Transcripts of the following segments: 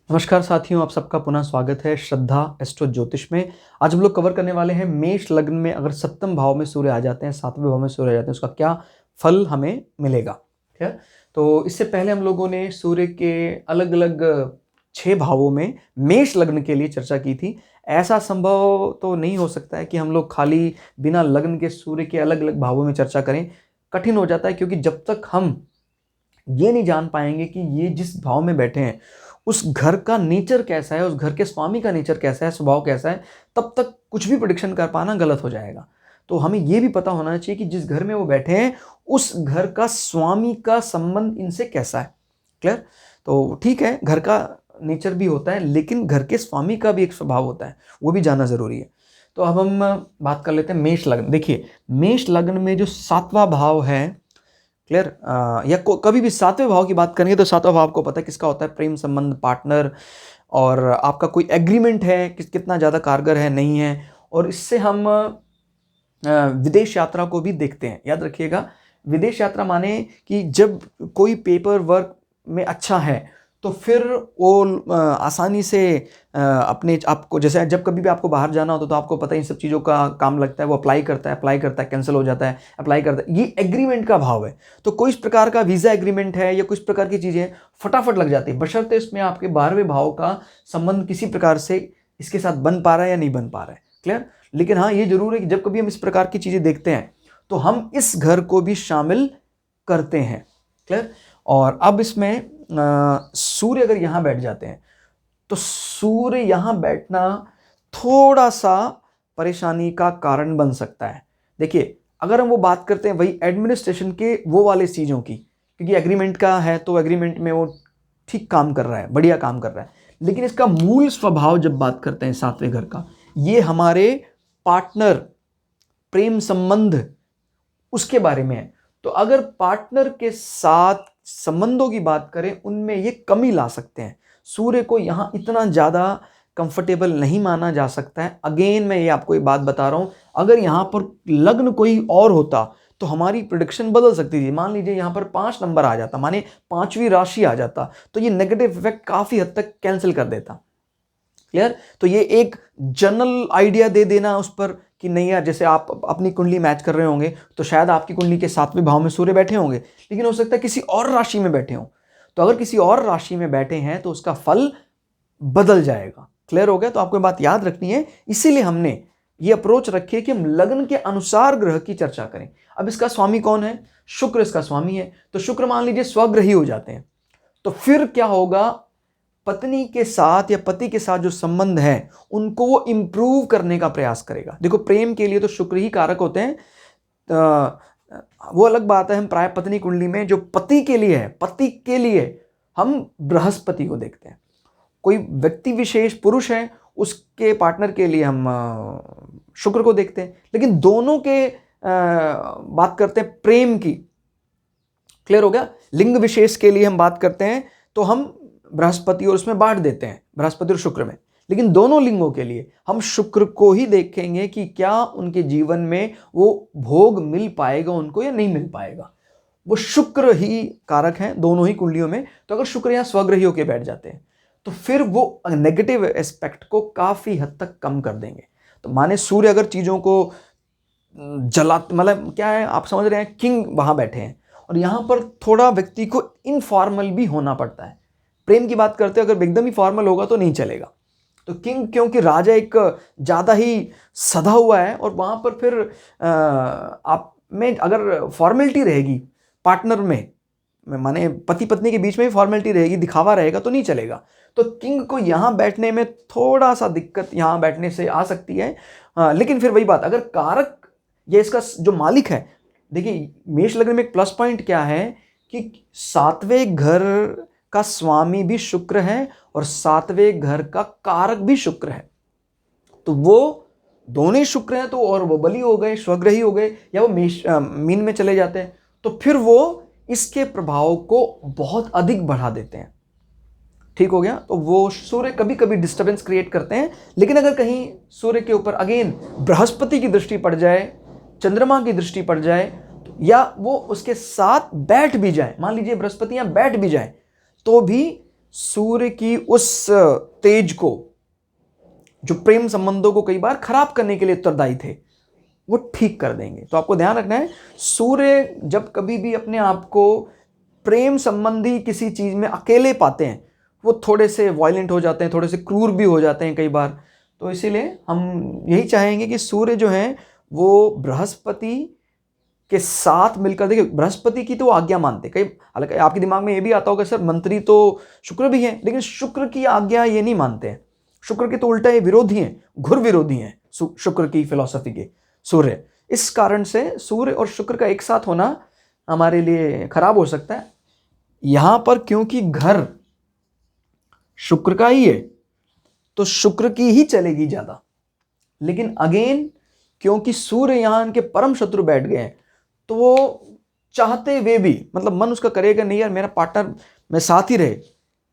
नमस्कार साथियों, आप सबका पुनः स्वागत है श्रद्धा एस्ट्रो ज्योतिष में। आज हम लोग कवर करने वाले हैं मेष लग्न में अगर सप्तम भाव में सूर्य आ जाते हैं, सातवें भाव में सूर्य आ जाते हैं, उसका क्या फल हमें मिलेगा। ठीक है, तो इससे पहले हम लोगों ने सूर्य के अलग अलग 6 भावों में मेष लग्न के लिए चर्चा की थी। ऐसा संभव तो नहीं हो सकता है कि हम लोग खाली बिना लग्न के सूर्य के अलग अलग भावों में चर्चा करें। कठिन हो जाता है, क्योंकि जब तक हम ये नहीं जान पाएंगे कि ये जिस भाव में बैठे हैं उस घर का नेचर कैसा है, उस घर के स्वामी का नेचर कैसा है, स्वभाव कैसा है, तब तक कुछ भी प्रेडिक्शन कर पाना गलत हो जाएगा। तो हमें ये भी पता होना चाहिए कि जिस घर में वो बैठे हैं उस घर का स्वामी का संबंध इनसे कैसा है। क्लियर? तो ठीक है, घर का नेचर भी होता है, लेकिन घर के स्वामी का भी एक स्वभाव होता है, वो भी जानना जरूरी है। तो अब हम बात कर लेते हैं मेष लग्न। देखिए, मेष लग्न में जो 7वां भाव है, क्लियर, या कभी भी 7वें भाव की बात करेंगे तो 7वां भाव को पता है किसका होता है, प्रेम संबंध, पार्टनर, और आपका कोई एग्रीमेंट है कितना ज़्यादा कारगर है नहीं है। और इससे हम विदेश यात्रा को भी देखते हैं। याद रखिएगा, विदेश यात्रा माने कि जब कोई पेपर वर्क में अच्छा है तो फिर वो आसानी से अपने आपको, जैसे जब कभी भी आपको बाहर जाना होता तो आपको पता है इन सब चीज़ों का काम लगता है, वो अप्लाई करता है, कैंसिल हो जाता है, अप्लाई करता है। ये एग्रीमेंट का भाव है। तो कोई इस प्रकार का वीज़ा एग्रीमेंट है या कुछ प्रकार की चीज़ें फटाफट लग जाती है, बशर्ते इसमें आपके 12वें भाव का संबंध किसी प्रकार से इसके साथ बन पा रहा है या नहीं बन पा रहा है। क्लियर? लेकिन हाँ, ये जरूर है कि जब कभी हम इस प्रकार की चीज़ें देखते हैं तो हम इस घर को भी शामिल करते हैं। क्लियर? और अब इसमें सूर्य अगर यहाँ बैठ जाते हैं तो सूर्य यहाँ बैठना थोड़ा सा परेशानी का कारण बन सकता है। देखिए, अगर हम वो बात करते हैं वही एडमिनिस्ट्रेशन के वो वाले चीज़ों की, क्योंकि एग्रीमेंट का है तो एग्रीमेंट में वो ठीक काम कर रहा है, बढ़िया काम कर रहा है। लेकिन इसका मूल स्वभाव जब बात करते हैं 7वें घर का, ये हमारे पार्टनर, प्रेम संबंध, उसके बारे में है। तो अगर पार्टनर के साथ संबंधों की बात करें, उनमें ये कमी ला सकते हैं। सूर्य को यहाँ इतना ज़्यादा कंफर्टेबल नहीं माना जा सकता है। अगेन मैं ये आपको एक बात बता रहा हूँ, अगर यहाँ पर लग्न कोई और होता तो हमारी प्रेडिक्शन बदल सकती थी। मान लीजिए यहाँ पर 5 नंबर आ जाता, माने 5वीं राशि आ जाता, तो ये नेगेटिव इफेक्ट काफ़ी हद तक कैंसिल कर देता। क्लियर? तो ये एक जनरल आइडिया दे देना उस पर कि नहीं यार, जैसे आप अपनी कुंडली मैच कर रहे होंगे तो शायद आपकी कुंडली के 7वें भाव में सूर्य बैठे होंगे, लेकिन हो सकता है किसी और राशि में बैठे हों। तो अगर किसी और राशि में बैठे हैं तो उसका फल बदल जाएगा। क्लियर हो गया? तो आपको बात याद रखनी है। इसीलिए हमने ये अप्रोच रखी है कि हम लग्न के अनुसार ग्रह की चर्चा करें। अब इसका स्वामी कौन है? शुक्र इसका स्वामी है। तो शुक्र मान लीजिए स्वग्रही हो जाते हैं, तो फिर क्या होगा, पत्नी के साथ या पति के साथ जो संबंध है उनको वो इंप्रूव करने का प्रयास करेगा। देखो, प्रेम के लिए तो शुक्र ही कारक होते हैं। वो अलग बात है, हम प्राय पत्नी कुंडली में जो पति के लिए है, पति के लिए हम बृहस्पति को देखते हैं। कोई व्यक्ति विशेष पुरुष है, उसके पार्टनर के लिए हम शुक्र को देखते हैं। लेकिन दोनों के बात करते हैं प्रेम की। क्लियर हो गया? लिंग विशेष के लिए हम बात करते हैं तो हम बृहस्पति और उसमें बांट देते हैं, बृहस्पति और शुक्र में। लेकिन दोनों लिंगों के लिए हम शुक्र को ही देखेंगे कि क्या उनके जीवन में वो भोग मिल पाएगा उनको या नहीं मिल पाएगा। वो शुक्र ही कारक हैं दोनों ही कुंडलियों में। तो अगर शुक्र यहाँ स्वग्रही होकर बैठ जाते हैं तो फिर वो नेगेटिव एस्पेक्ट को काफी हद तक कम कर देंगे। तो माने सूर्य अगर चीजों को जला, मतलब क्या है, आप समझ रहे हैं, किंग वहां बैठे हैं और यहां पर थोड़ा व्यक्ति को इनफॉर्मल भी होना पड़ता है। प्रेम की बात करते हैं, अगर एकदम ही फॉर्मल होगा तो नहीं चलेगा। तो किंग, क्योंकि राजा एक ज़्यादा ही सधा हुआ है, और वहाँ पर फिर आप में अगर फॉर्मेलिटी रहेगी पार्टनर में, माने पति पत्नी के बीच में भी फॉर्मेलिटी रहेगी, दिखावा रहेगा, तो नहीं चलेगा। तो किंग को यहाँ बैठने में थोड़ा सा दिक्कत यहाँ बैठने से आ सकती है। लेकिन फिर वही बात, अगर कारक ये इसका जो मालिक है, देखिए मेष लग्न में एक प्लस पॉइंट क्या है कि 7वें घर का स्वामी भी शुक्र है और 7वें घर का कारक भी शुक्र है। तो वो दोनों ही शुक्र हैं, तो और वो बली हो गए, स्वग्रही हो गए, या वो मीन में चले जाते हैं, तो फिर वो इसके प्रभाव को बहुत अधिक बढ़ा देते हैं। ठीक हो गया? तो वो सूर्य कभी कभी डिस्टर्बेंस क्रिएट करते हैं। लेकिन अगर कहीं सूर्य के ऊपर अगेन बृहस्पति की दृष्टि पड़ जाए, चंद्रमा की दृष्टि पड़ जाए, या वो उसके साथ बैठ भी जाए, मान लीजिए बृहस्पति यहाँ बैठ भी जाए, तो भी सूर्य की उस तेज को, जो प्रेम संबंधों को कई बार खराब करने के लिए उत्तरदायी थे, वो ठीक कर देंगे। तो आपको ध्यान रखना है, सूर्य जब कभी भी अपने आप को प्रेम संबंधी किसी चीज में अकेले पाते हैं, वो थोड़े से वायलेंट हो जाते हैं, थोड़े से क्रूर भी हो जाते हैं कई बार। तो इसीलिए हम यही चाहेंगे कि सूर्य जो है वो बृहस्पति के साथ मिलकर, देखिए बृहस्पति की तो आज्ञा मानते कई, हालांकि आपके दिमाग में ये भी आता होगा सर मंत्री तो शुक्र भी है, लेकिन शुक्र की आज्ञा ये नहीं मानते हैं। शुक्र के तो उल्टा ये विरोधी हैं, घुर विरोधी हैं शुक्र की फिलॉसफी के सूर्य। इस कारण से सूर्य और शुक्र का एक साथ होना हमारे लिए खराब हो सकता है। यहां पर क्योंकि घर शुक्र का ही है तो शुक्र की ही चलेगी ज्यादा, लेकिन अगेन क्योंकि सूर्य यहां इनके परम शत्रु बैठ गए हैं, तो वो चाहते वे भी, मतलब मन उसका करेगा नहीं यार मेरा पार्टनर मैं साथ ही रहे,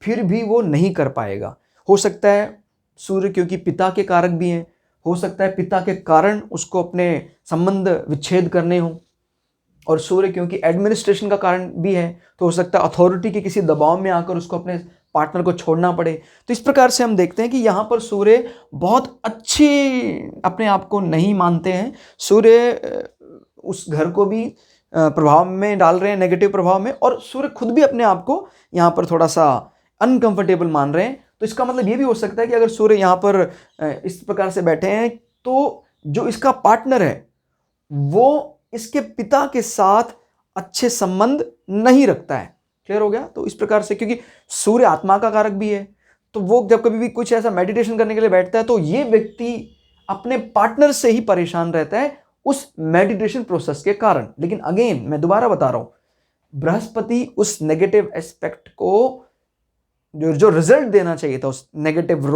फिर भी वो नहीं कर पाएगा। हो सकता है सूर्य क्योंकि पिता के कारक भी हैं, हो सकता है पिता के कारण उसको अपने संबंध विच्छेद करने हो, और सूर्य क्योंकि एडमिनिस्ट्रेशन का कारण भी है, तो हो सकता है अथॉरिटी के किसी दबाव में आकर उसको अपने पार्टनर को छोड़ना पड़े। तो इस प्रकार से हम देखते हैं कि यहाँ पर सूर्य बहुत अच्छी अपने आप को नहीं मानते हैं। सूर्य उस घर को भी प्रभाव में डाल रहे हैं, नेगेटिव प्रभाव में, और सूर्य खुद भी अपने आप को यहाँ पर थोड़ा सा अनकंफर्टेबल मान रहे हैं। तो इसका मतलब ये भी हो सकता है कि अगर सूर्य यहाँ पर इस प्रकार से बैठे हैं तो जो इसका पार्टनर है वो इसके पिता के साथ अच्छे संबंध नहीं रखता है। क्लियर हो गया? तो इस प्रकार से, क्योंकि सूर्य आत्मा का कारक भी है, तो वो जब कभी भी कुछ ऐसा मेडिटेशन करने के लिए बैठता है तो ये व्यक्ति अपने पार्टनर से ही परेशान रहता है उस मेडिटेशन प्रोसेस के कारण। लेकिन अगेन मैं दोबारा बता रहा हूं, बृहस्पति उस नेगेटिव एस्पेक्ट को जो रिजल्ट देना चाहिए था, उस नेगेटिव,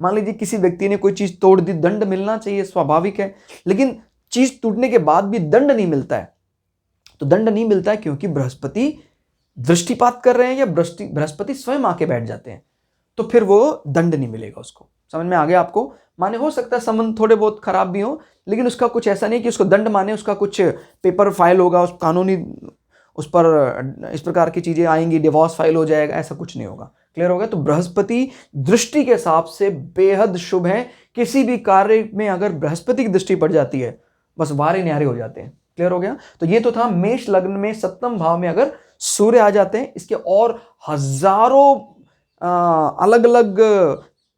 मान लीजिए किसी व्यक्ति ने कोई चीज तोड़ दी, दंड मिलना चाहिए, स्वाभाविक है, लेकिन चीज टूटने के बाद भी दंड नहीं मिलता है। तो दंड नहीं मिलता है क्योंकि बृहस्पति दृष्टिपात कर रहे हैं या बृहस्पति स्वयं आके बैठ जाते हैं, तो फिर वो दंड नहीं मिलेगा उसको। समझ में आ गया आपको? माने हो सकता है संबंध थोड़े बहुत खराब भी हो, लेकिन उसका कुछ ऐसा नहीं कि उसको दंड माने, उसका कुछ पेपर फाइल होगा, उस कानूनी उस पर इस प्रकार की चीजें आएंगी, डिवोर्स फाइल हो जाएगा, ऐसा कुछ नहीं होगा। क्लियर हो गया? तो बृहस्पति दृष्टि के हिसाब से बेहद शुभ है। किसी भी कार्य में अगर बृहस्पति की दृष्टि पड़ जाती है बस वारे न्यारे हो जाते हैं। क्लियर हो गया? तो ये तो था मेष लग्न में सप्तम भाव में अगर सूर्य आ जाते हैं। इसके और हजारों अलग अलग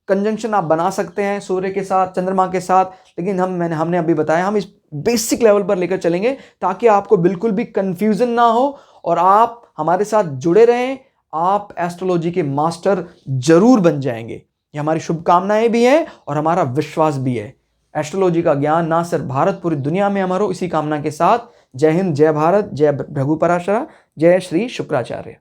कंजंक्शन आप बना सकते हैं सूर्य के साथ, चंद्रमा के साथ, लेकिन हमने अभी बताया हम इस बेसिक लेवल पर लेकर चलेंगे ताकि आपको बिल्कुल भी कंफ्यूजन ना हो और आप हमारे साथ जुड़े रहें। आप एस्ट्रोलॉजी के मास्टर जरूर बन जाएंगे, ये हमारी शुभकामनाएं भी हैं और हमारा विश्वास भी है। एस्ट्रोलॉजी का ज्ञान ना सिर्फ भारत, पूरी दुनिया में हमारा, इसी कामना के साथ जय हिंद, जय भारत, जय भृगु पराशरा, जय श्री शुक्राचार्य।